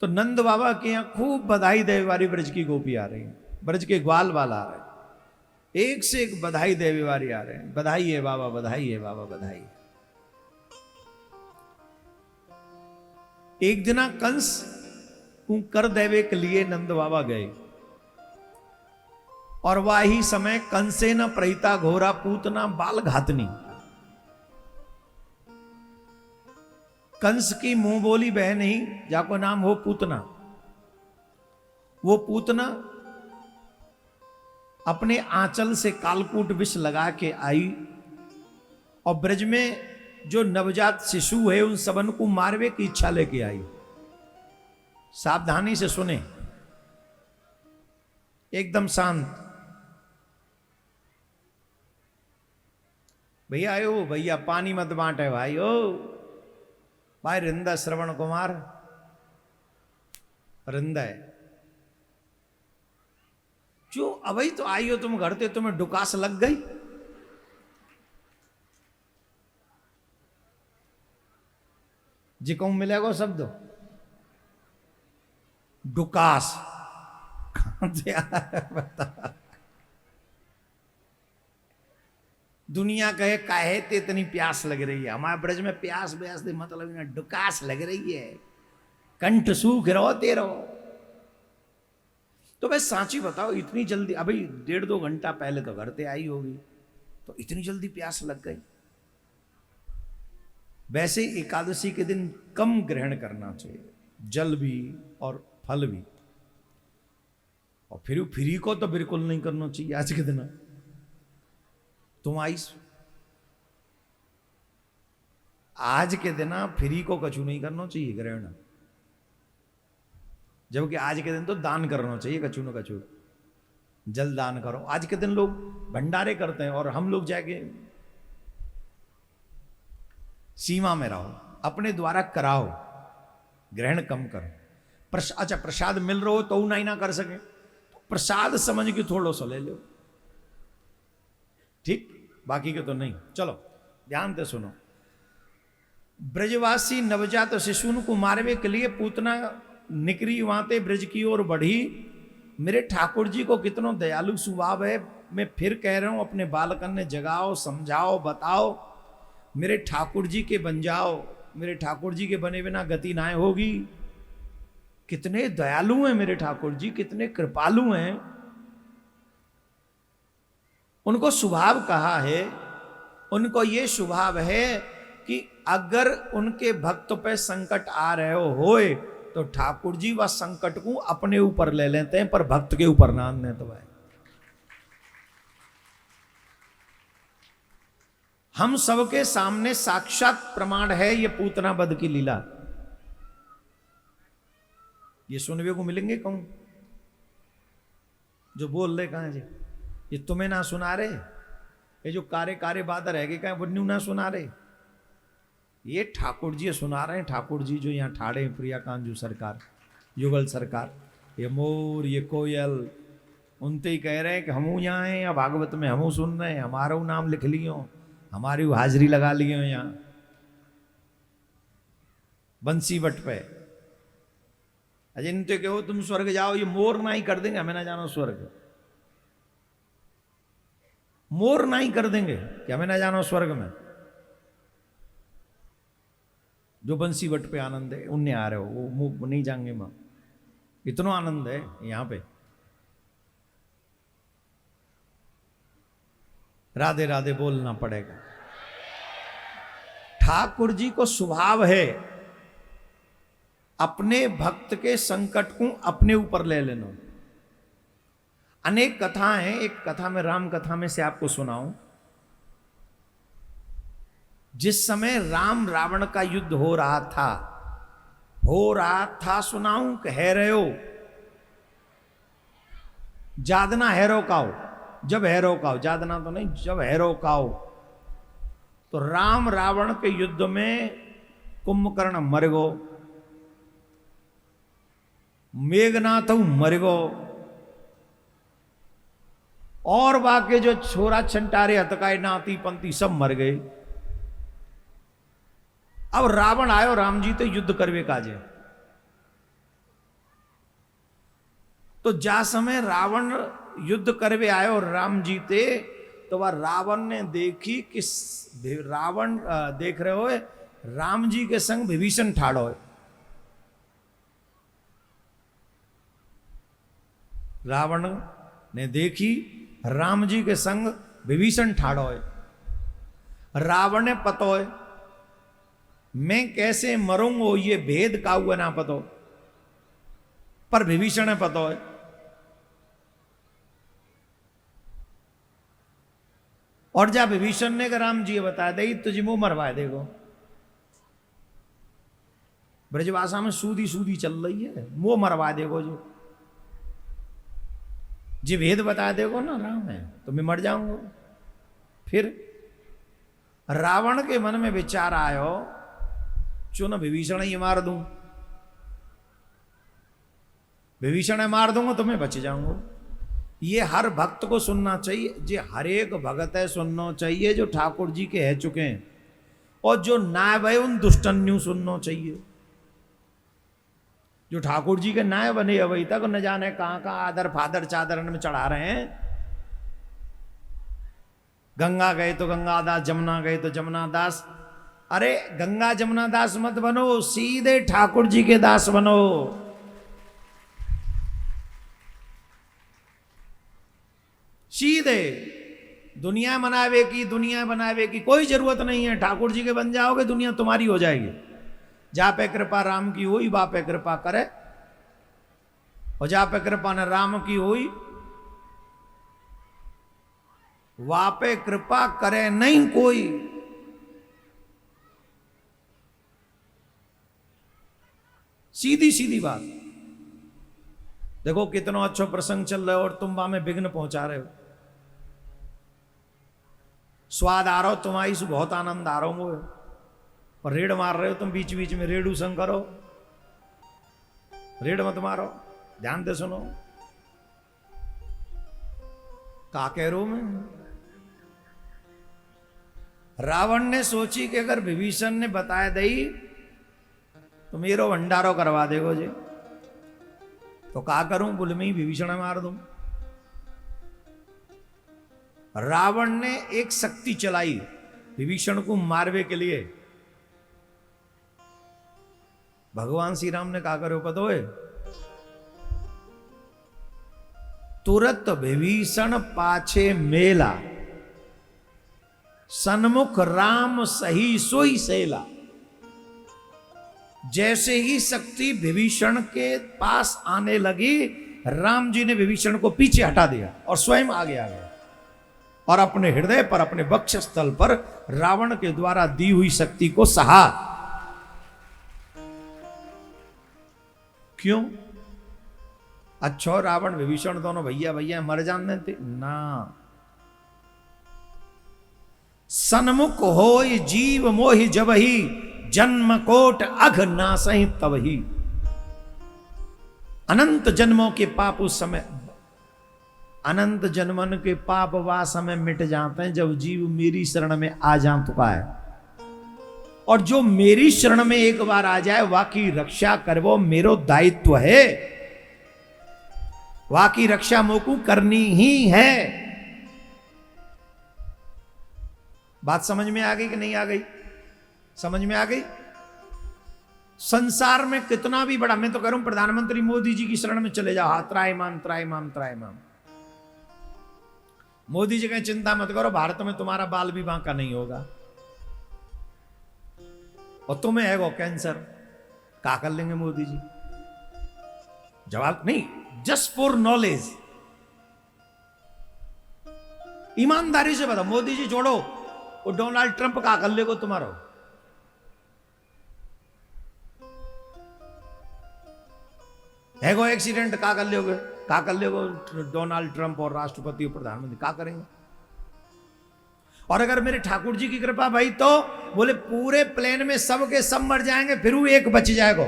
तो नंद बाबा के यहाँ खूब बधाई देवे वाली ब्रज की गोपी आ रही है, ब्रज के ग्वाल वाल आ रहे हैं, एक से एक बधाई देवे वाली आ रहे हैं, बधाई है बाबा, बधाई है बाबा, बधाई है। एक दिना कंस को कर देवे के लिए नंद बाबा गए, और वाही समय कंसे न प्रहिता घोरा पूतना बाल घातनी। कंस की मुंह बोली बहन ही जाको नाम हो पूतना, वो पूतना अपने आंचल से कालकूट विष लगा के आई और ब्रज में जो नवजात शिशु है उन सबन को मारवे की इच्छा लेके आई। सावधानी से सुने, एकदम शांत। भैया आयो, भैया पानी मत बांटे भाई, ओ भाई रिंदा श्रवण कुमार रिंदा है जो अभी तो आई हो तुम घर ते, तुम्हें डुकास लग गई। जी कहूं मिलेगा शब्द डुकास कहां से आया बता। दुनिया कहे काहे ते इतनी प्यास लग रही है, हमारे ब्रज में प्यास ब्यास दे मतलब ना डुकास लग रही है, कंठ सूख रहो ते रहो। तो भाई सांची बताओ, इतनी जल्दी अभी 1.5-2 घंटा पहले तो घर ते आई होगी, तो इतनी जल्दी प्यास लग गई। वैसे एकादशी के दिन कम ग्रहण करना चाहिए, जल भी और फल भी, और फिर फ्री को तो बिल्कुल नहीं करना चाहिए। आज के दिन तुम आई, आज के दिन फ्री को कछु नहीं करना चाहिए ग्रहण, जबकि आज के दिन तो दान करना चाहिए, कछु न कछु जल दान करो। आज के दिन लोग भंडारे करते हैं और हम लोग जाके सीमा में रहो, अपने द्वारा कराओ, ग्रहण कम करो। अच्छा प्रसाद मिल रहा हो तो नहीं ना कर सके तो प्रसाद समझ के थोड़ा सा ले लो, ठीक, बाकी के तो नहीं। चलो ध्यान से सुनो। ब्रजवासी नवजात शिशु को मारवे के लिए पूतना निकरी वहां ते ब्रज की ओर बढ़ी। मेरे ठाकुर जी को कितना दयालु स्वभाव है, मैं फिर कह रहा हूं अपने बालकन ने जगाओ, समझाओ, बताओ, मेरे ठाकुर जी के बन जाओ, मेरे ठाकुर जी के बने बिना गति ना होगी। कितने दयालु हैं मेरे ठाकुर जी, कितने कृपालु हैं। उनको स्वभाव कहा है, उनको ये स्वभाव है कि अगर उनके भक्त पे संकट आ रहे होए तो ठाकुर जी वह संकट को अपने ऊपर ले लेते हैं, पर भक्त के ऊपर ना आने तो भाई। हम सबके सामने साक्षात प्रमाण है ये पूतना वध की लीला। ये सुनने को मिलेंगे कौन जो बोल रहे कहां जी, ये तुम्हें ना सुना रहे, ये जो कारे कारे बादर है कहीं वो ना सुना रहे, ये ठाकुर जी सुना रहे हैं। ठाकुर जी जो यहाँ ठाड़े हैं, प्रिया कांजू सरकार, युगल सरकार, ये मोर, ये कोयल, उनते ही कह रहे हैं कि हमू यहाँ हैं या भागवत में हमू सुन रहे हैं, हमारा नाम लिख लियो, हमारी हाजिरी लगा लियो यहाँ बंसी बट पे। अजय इनते कहो तुम स्वर्ग जाओ, ये मोर ना ही कर देंगे, हमें ना जानो स्वर्ग, मोर ना ही कर देंगे कि हमें ना जानो स्वर्ग में। जो बंसी वट पे आनंद है उनने आ रहे हो, वो नहीं जाएंगे मां, इतना आनंद है यहां पे। राधे राधे बोलना पड़ेगा। ठाकुर जी को स्वभाव है अपने भक्त के संकट को अपने ऊपर ले लेना। अनेक कथाएं हैं, एक कथा में राम कथा में से आपको सुनाऊं। जिस समय राम रावण का युद्ध हो रहा था, सुनाऊं कि हैरो जादना हैरो काओ, जब हैरो काओ, जादना तो नहीं, जब हैरो काओ, तो राम रावण के युद्ध में कुंभकर्ण मर गो, मेघनाथ मर गो, और बाकी जो छोरा छंटारे हतकाए नाती पंती सब मर गए। अब रावण आयो, राम जी तो युद्ध करवे काजे, तो जा समय रावण युद्ध करवे आयो और राम जीते, तो वह रावण ने देखी कि रावण देख रहे हो राम जी के संग विभीषण ठाड़ो है। रावण ने देखी राम जी के संग विभीषण ठाड़ो है। रावण ने पतो है मैं कैसे मरूंगो ये भेद का हुआ ना पतो, पर विभीषण ने पतो है। और जा विभीषण ने का राम जी बता दे तुझे मुंह मरवा देगो। ब्रजभाषा में सूदी सूदी चल रही है, मुंह मरवा देगो जी भेद बता देगो ना राम है तो मैं मर जाऊंगा। फिर रावण के मन में विचार आयो चो ना विभीषण ही मार दूं, विभीषण मार दूंगा तो मैं बच जाऊंगा। ये हर भक्त को सुनना चाहिए, जो हर एक भगत है सुनना चाहिए जो ठाकुर जी के है चुके हैं, और जो नायब है उन दुष्टन्यू सुनना चाहिए। जो ठाकुर जी के नायब बने अभी तक न जाने कहां कहां आदर फादर चादर में चढ़ा रहे हैं। गंगा गए तो गंगादास, जमुना गए तो जमुना दास। अरे गंगा जमुना दास मत बनो, सीधे ठाकुर जी के दास बनो। सीधे दुनिया बनावे की कोई जरूरत नहीं है। ठाकुर जी के बन जाओगे दुनिया तुम्हारी हो जाएगी। जा पे कृपा राम की हुई वा पे कृपा करे, और जा पे कृपा न राम की हुई वा पे कृपा करे नहीं कोई। सीधी सीधी बात। देखो कितना अच्छा प्रसंग चल रहा है और तुम वहां में विघ्न पहुंचा रहे हो। स्वाद आ रहा हो तुम्हारी से बहुत आनंद आ रहा हो, और रेड मार रहे हो तुम बीच बीच में। रेडू संग करो, रेड मत मारो, ध्यान दे सुनो का कह रो मैं। रावण ने सोची कि अगर विभीषण ने बताया दई तो मेरो भंडारो करवा देगो जी, तो का करूं बोले मैं विभीषण मार दूं। रावण ने एक शक्ति चलाई विभीषण को मारवे के लिए। भगवान श्री राम ने कहा करो पतो है, तुरंत विभीषण पाछे मेला, सन्मुख राम सही सोई सेला। जैसे ही शक्ति विभीषण के पास आने लगी, राम जी ने विभीषण को पीछे हटा दिया और स्वयं आगे आ गया, और अपने हृदय पर, अपने वक्षस्थल पर रावण के द्वारा दी हुई शक्ति को सहा। क्यों? अच्छा रावण विभीषण दोनों भैया भैया मर जाने थे ना। सन्मुख होय जीव मोहि जबहि, जन्म कोट अघ नासहि तबहि। अनंत जन्मों के पाप उस समय, अनंत जन्मन के पाप वा समय मिट जाते हैं जब जीव मेरी शरण में आ जा चुका है। और जो मेरी शरण में एक बार आ जाए वाकी रक्षा करवो मेरो दायित्व है, वाकी रक्षा मोकू करनी ही है। बात समझ में आ गई कि नहीं आ गई? समझ में आ गई? संसार में कितना भी बड़ा, मैं तो कह रहा हूं प्रधानमंत्री मोदी जी की शरण में चले जाओ, हाँ त्रायमाम त्रायमाम त्रायमाम। मोदी जी कहें चिंता मत करो, भारत में तुम्हारा बाल भी बांका नहीं होगा, और तुम्हें है वो कैंसर, क्या कर लेंगे मोदी जी? जवाब नहीं, जस्ट फॉर नॉलेज। ईमानदारी से बताओ, मोदी जी छोड़ो, वो डोनाल्ड ट्रंप क्या कर लेगो तुम्हारा? है वो एक्सीडेंट क्या कर लोगे? क्या कर लोगे? डोनाल्ड ट्रंप और राष्ट्रपति और प्रधानमंत्री क्या करेंगे? और अगर मेरे ठाकुर जी की कृपा भाई तो बोले पूरे प्लेन में सब के सब मर जाएंगे, फिर वो एक बच जाएगा।